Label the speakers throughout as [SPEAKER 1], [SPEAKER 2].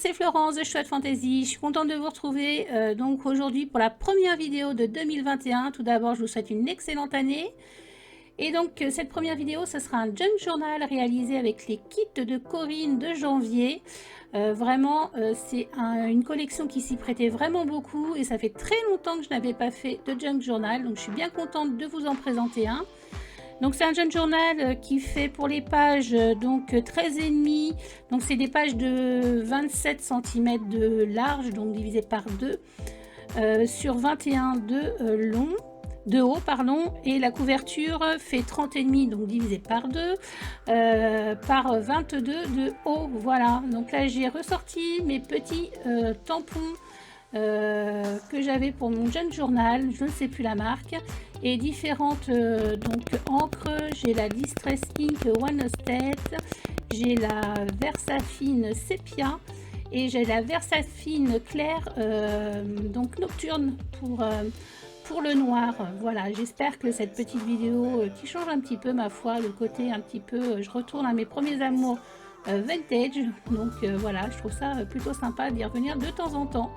[SPEAKER 1] c'est Florence de Chouette Fantasy. Je suis contente de vous retrouver donc aujourd'hui pour la première vidéo de 2021. Tout d'abord, je vous souhaite une excellente année. Et donc, cette première vidéo, ce sera un junk journal réalisé avec les kits de Corinne de janvier. Vraiment, c'est une collection qui s'y prêtait vraiment beaucoup et ça fait très longtemps que je n'avais pas fait de junk journal. Donc, je suis bien contente de vous en présenter un. Donc c'est un junk journal qui fait pour les pages donc 13,5, donc c'est des pages de 27 cm de large, donc divisé par 2 sur 21 de haut, pardon, et la couverture fait 30,5, donc divisé par 2 par 22 de haut. Voilà, donc là j'ai ressorti mes petits tampons que j'avais pour mon junk journal, je ne sais plus la marque, et différentes donc encres. J'ai la Distress Ink One State, j'ai la Versafine Sepia et j'ai la Versafine Claire donc nocturne pour le noir. Voilà, j'espère que cette petite vidéo qui change un petit peu, ma foi, le côté un petit peu, je retourne à mes premiers amours vintage, donc voilà, je trouve ça plutôt sympa d'y revenir de temps en temps.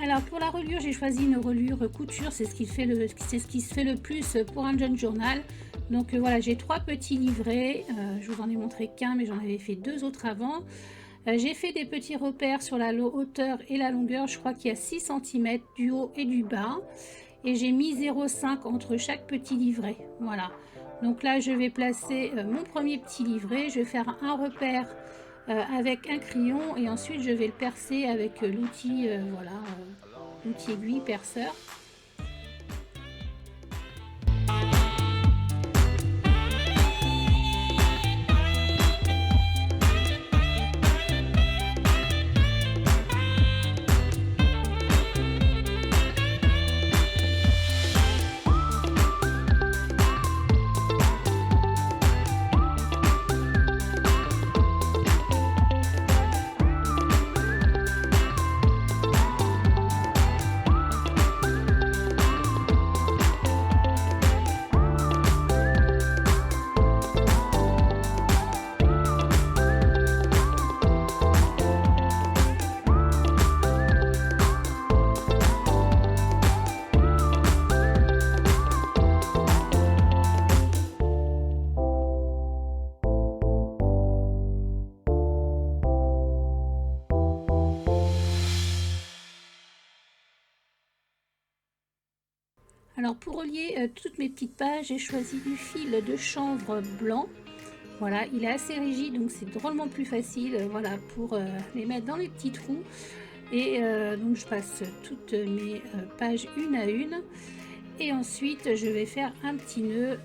[SPEAKER 1] Alors pour la reliure, j'ai choisi une reliure couture, c'est ce qui se fait le plus pour un junk journal. Donc voilà, j'ai 3 petits livrets, je vous en ai montré qu'un mais j'en avais fait 2 autres avant. J'ai fait des petits repères sur la hauteur et la longueur, je crois qu'il y a 6 cm du haut et du bas. Et j'ai mis 0,5 entre chaque petit livret, voilà. Donc là je vais placer mon premier petit livret, je vais faire un repère avec un crayon et ensuite je vais le percer avec l'outil voilà, l'outil aiguille perceur. Alors pour relier toutes mes petites pages, j'ai choisi du fil de chanvre blanc. Voilà, il est assez rigide, donc c'est drôlement plus facile, voilà, pour les mettre dans les petits trous. Et donc je passe toutes mes pages une à une. Et ensuite je vais faire un petit nœud.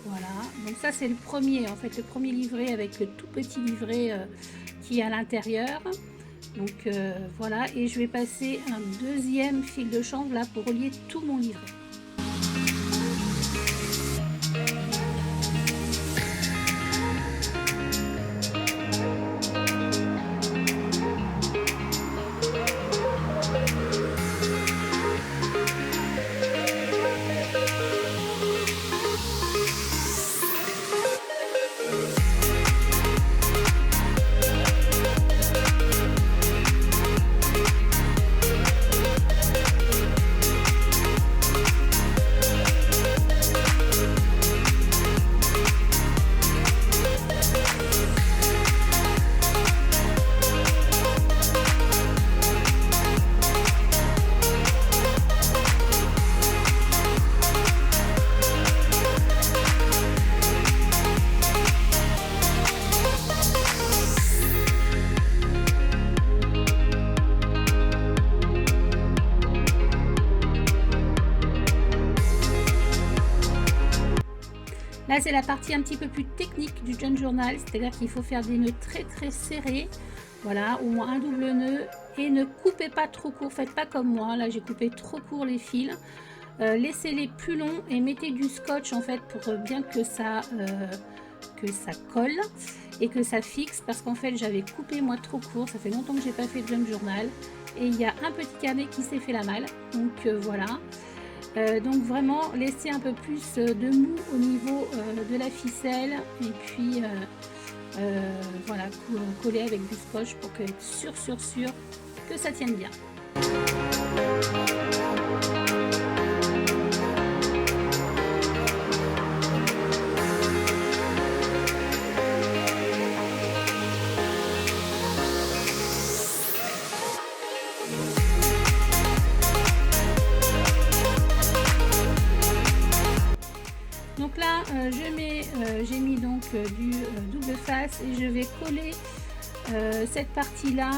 [SPEAKER 1] Voilà, donc ça c'est le premier, en fait, le premier livret avec le tout petit livret qui est à l'intérieur. Donc voilà, et je vais passer un deuxième fil de chanvre là pour relier tout mon livret. Là, c'est la partie un petit peu plus technique du Junk Journal, c'est-à-dire qu'il faut faire des nœuds très serrés. Voilà, au moins un double nœud. Et ne coupez pas trop court, faites pas comme moi. Là, j'ai coupé trop court les fils. Laissez-les plus longs et mettez du scotch en fait pour bien que ça colle et que ça fixe, parce qu'en fait j'avais coupé moi trop court, ça fait longtemps que j'ai pas fait de Junk Journal et il y a un petit carnet qui s'est fait la malle, donc voilà. Donc vraiment laissez un peu plus de mou au niveau de la ficelle et puis voilà, coller avec du scotch pour être sûr que ça tienne bien. Donc là, j'ai mis donc du double face et je vais coller cette partie-là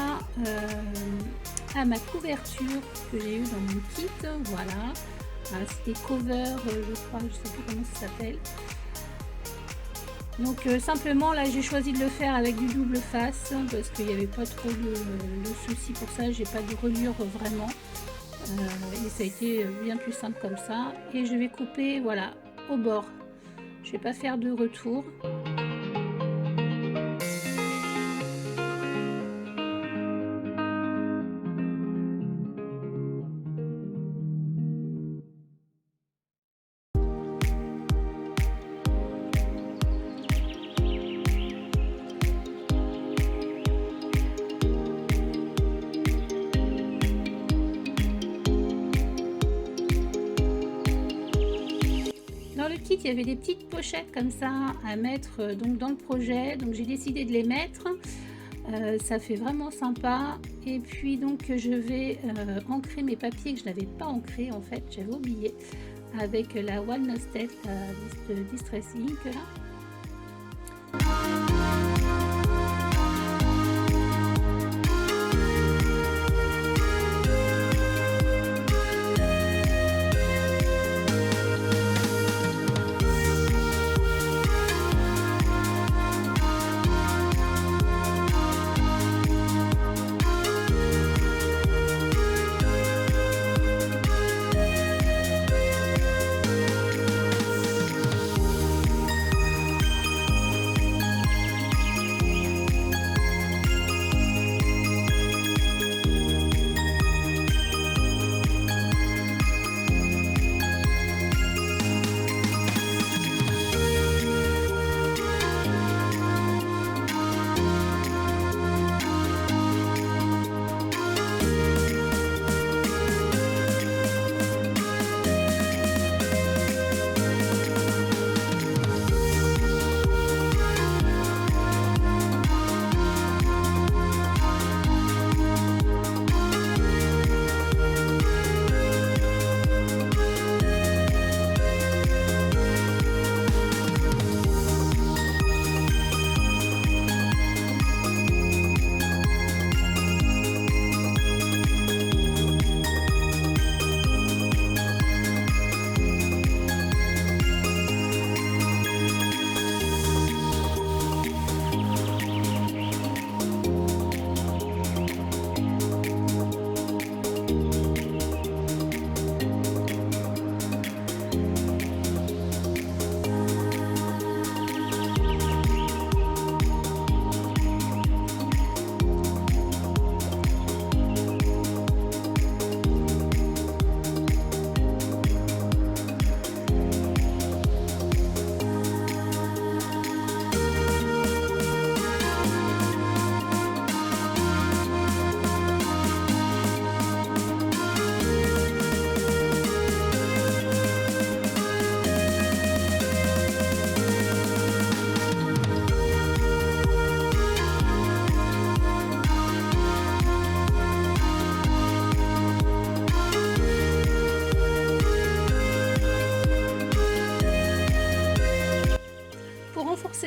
[SPEAKER 1] à ma couverture que j'ai eu dans mon kit. Voilà, c'était cover, je crois, je sais plus comment ça s'appelle. Donc simplement là, j'ai choisi de le faire avec du double face parce qu'il n'y avait pas trop de soucis pour ça. J'ai pas de reliure vraiment et ça a été bien plus simple comme ça. Et je vais couper, voilà, au bord. Je vais pas faire de retour. Dans le kit, il y avait des petites pochettes comme ça à mettre donc dans le projet, donc j'ai décidé de les mettre. Ça fait vraiment sympa. Et puis donc je vais ancrer mes papiers que je n'avais pas ancré en fait, j'avais oublié, avec la Walnut State Distress Ink là.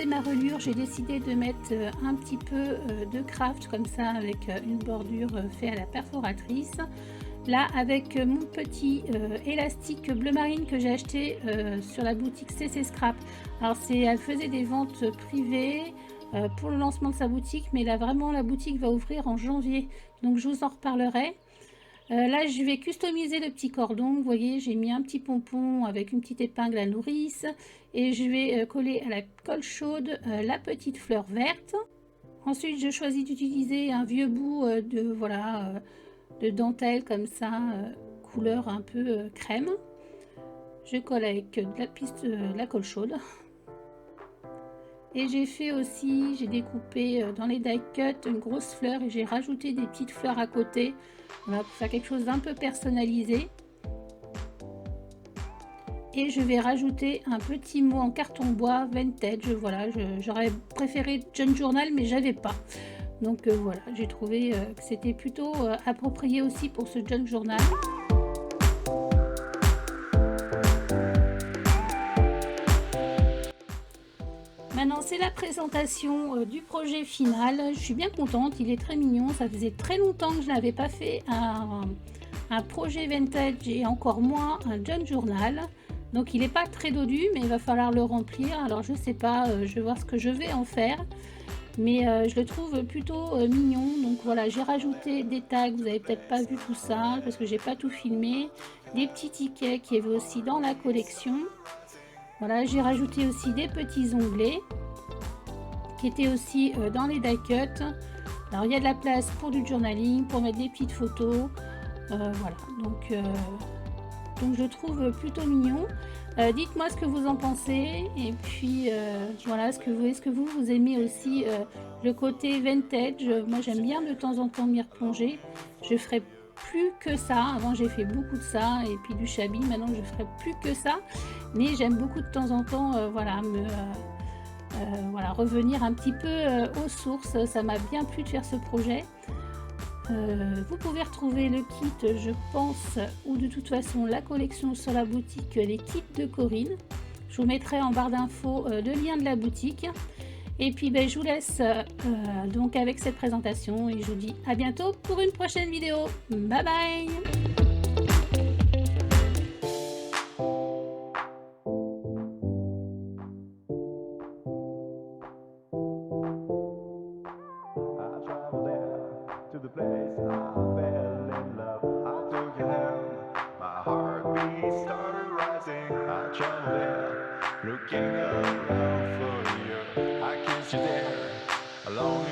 [SPEAKER 1] Ma reliure, j'ai décidé de mettre un petit peu de craft comme ça avec une bordure faite à la perforatrice. là avec mon petit élastique bleu marine que j'ai acheté sur la boutique CC Scrap. Alors elle faisait des ventes privées pour le lancement de sa boutique, mais là vraiment la boutique va ouvrir en janvier, donc je vous en reparlerai. Là je vais customiser le petit cordon. Vous voyez, j'ai mis un petit pompon avec une petite épingle à nourrice et je vais coller à la colle chaude la petite fleur verte. Ensuite je choisis d'utiliser un vieux bout de dentelle comme ça, couleur un peu crème. Je colle avec de la colle chaude. Et j'ai fait aussi, j'ai découpé dans les die cut une grosse fleur et j'ai rajouté des petites fleurs à côté, voilà, pour faire quelque chose d'un peu personnalisé. Et je vais rajouter un petit mot en carton bois vintage. Voilà, j'aurais préféré Junk Journal mais j'avais pas. Donc voilà, j'ai trouvé que c'était plutôt approprié aussi pour ce Junk Journal. Maintenant c'est la présentation du projet final. Je suis bien contente, il est très mignon. Ça faisait très longtemps que je n'avais pas fait un projet vintage et encore moins un Junk Journal. Donc il n'est pas très dodu, mais il va falloir le remplir. Alors je sais pas, je vais voir ce que je vais en faire. Mais je le trouve plutôt mignon. Donc voilà, j'ai rajouté des tags, vous n'avez peut-être pas vu tout ça parce que j'ai pas tout filmé. Des petits tickets qui étaient aussi dans la collection. Voilà, j'ai rajouté aussi des petits onglets qui étaient aussi dans les die cut. Alors il y a de la place pour du journaling, pour mettre des petites photos. Voilà, donc je trouve plutôt mignon. Dites-moi ce que vous en pensez et puis voilà, est-ce que vous aimez aussi le côté vintage. Moi j'aime bien de temps en temps m'y replonger. Je ferai plus que ça. Avant j'ai fait beaucoup de ça et puis du shabby. Maintenant je ferai plus que ça, mais j'aime beaucoup de temps en temps voilà, revenir un petit peu aux sources. Ça m'a bien plu de faire ce projet. Vous pouvez retrouver le kit, je pense, ou de toute façon la collection sur la boutique, les kits de Corinne. Je vous mettrai en barre d'infos le lien de la boutique. Et puis je vous laisse donc avec cette présentation et je vous dis à bientôt pour une prochaine vidéo. Bye bye!
[SPEAKER 2] The place I fell in love, I took your hand, my heartbeat started rising. I traveled there, looking around for you. I kissed you there, along